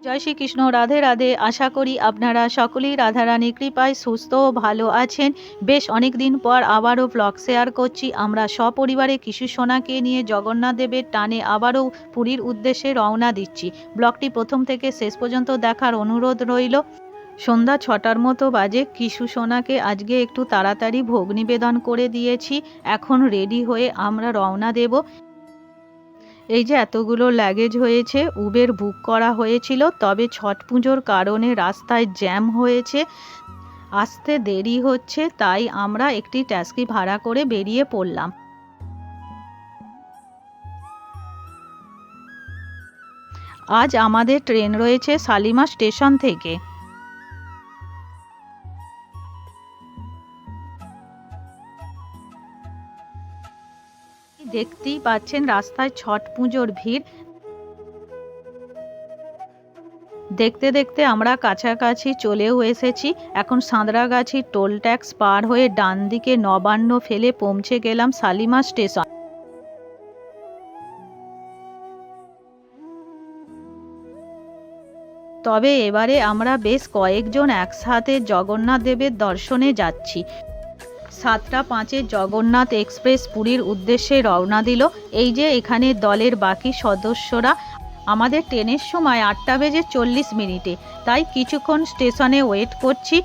জয় শ্রীকৃষ্ণ, রাধে রাধে। আশা করি আপনারা সকলেই রাধারানীর কৃপায় সুস্থ ও ভালো আছেন। বেশ অনেক দিন পর আবারও ব্লগ শেয়ার করছি। আমরা সপরিবারে কিশু সোনাকে নিয়ে জগন্নাথ দেবের টানে আবারও পুরীর উদ্দেশ্যে রওনা দিচ্ছি। ব্লগটি প্রথম থেকে শেষ পর্যন্ত দেখার অনুরোধ রইল। সন্ধ্যা ৬টার মতো বাজে। কিশু সোনাকে আজকে একটু তাড়াতাড়ি ভোগ নিবেদন করে দিয়েছি। এখন রেডি হয়ে আমরা রওনা দেব। এই যে এতগুলো লাগেজ হয়েছে, উবের বুক করা হয়েছিল, তবে ছট পুজোর কারণে রাস্তায় জ্যাম হয়েছে, আসতে দেরি হচ্ছে, তাই আমরা একটি ট্যাক্সি ভাড়া করে বেরিয়ে পড়লাম। আজ আমাদের ট্রেন রয়েছে শালিমার স্টেশন থেকে। দেখতেই পাচ্ছেন রাস্তায় ছট পুজোর ভিড়। দেখতে দেখতে আমরা কাছাকাছি চলেও এসেছি। এখন সাঁতরাগাছির টোল ট্যাক্স পার হয়ে ডান দিকে নবান্ন ফেলে পৌঁছে গেলাম শালিমার স্টেশন। তবে এবারে আমরা বেশ কয়েকজন একসাথে জগন্নাথ দেবের দর্শনে যাচ্ছি। 7:05 জগন্নাথ এক্সপ্রেস পুরীর উদ্দেশ্যে রওনা দিল। এই যে এখানে দলের বাকি সদস্যরা। আমাদের ট্রেনের সময় 8:40 তাই কিছুক্ষণ স্টেশনে ওয়েট করছি।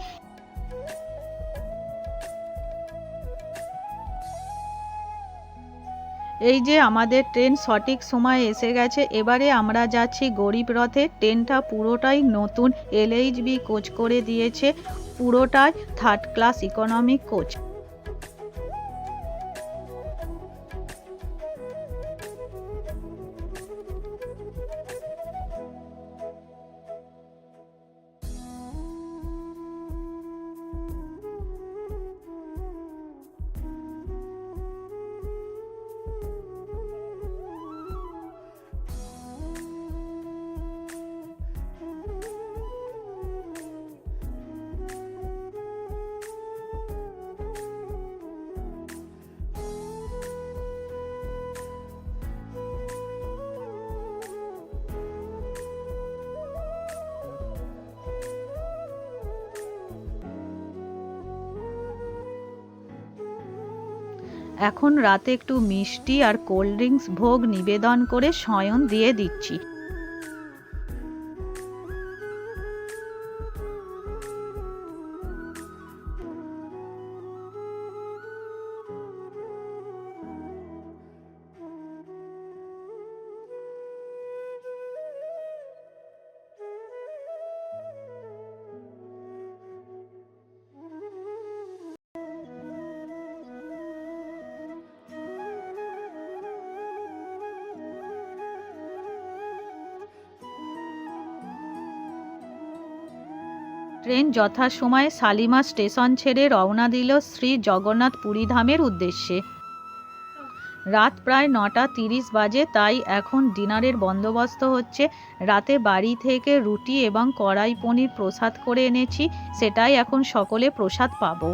এই যে আমাদের ট্রেন সঠিক সময় এসে গেছে। এবারে আমরা যাচ্ছি গরিব রথে। ট্রেনটা পুরোটাই নতুন LHB কোচ করে দিয়েছে, পুরোটাই 3rd ক্লাস ইকোনমিক কোচ। এখন রাতে একটু মিষ্টি আর কোল্ড ড্রিঙ্কস ভোগ নিবেদন করে শয়ন দিয়ে দিচ্ছি। ট্রেন যথাসময়ে শালিমার স্টেশন ছেড়ে রওনা দিল শ্রী জগন্নাথ পুরীধামের উদ্দেশ্যে। রাত প্রায় 9:30 বাজে, তাই এখন ডিনারের বন্দোবস্ত হচ্ছে। রাতে বাড়ি থেকে রুটি এবং কড়াই পনির প্রসাদ করে এনেছি, সেটাই এখন সকলে প্রসাদ পাবো।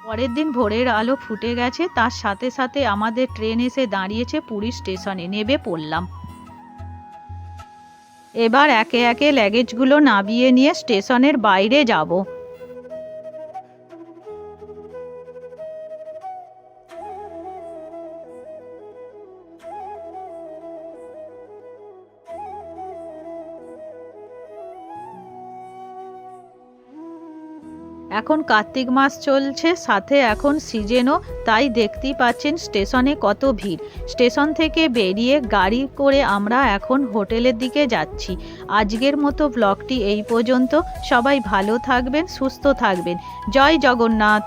পরের দিন ভোরের আলো ফুটে গেছে, তার সাথে সাথে আমাদের ট্রেন এসে দাঁড়িয়েছে পুরী স্টেশনে। নেমে পড়লাম। এবার একে একে লাগেজগুলো নামিয়ে নিয়ে স্টেশনের বাইরে যাব। এখন কার্তিক মাস চলছে, সাথে এখন সিজনও, তাই দেখতেই পাচ্ছেন স্টেশনে কত ভিড়। স্টেশন থেকে বেরিয়ে গাড়ি করে আমরা এখন হোটেলের দিকে যাচ্ছি। আজকের মতো ব্লগটি এই পর্যন্ত। সবাই ভালো থাকবেন, সুস্থ থাকবেন। জয় জগন্নাথ।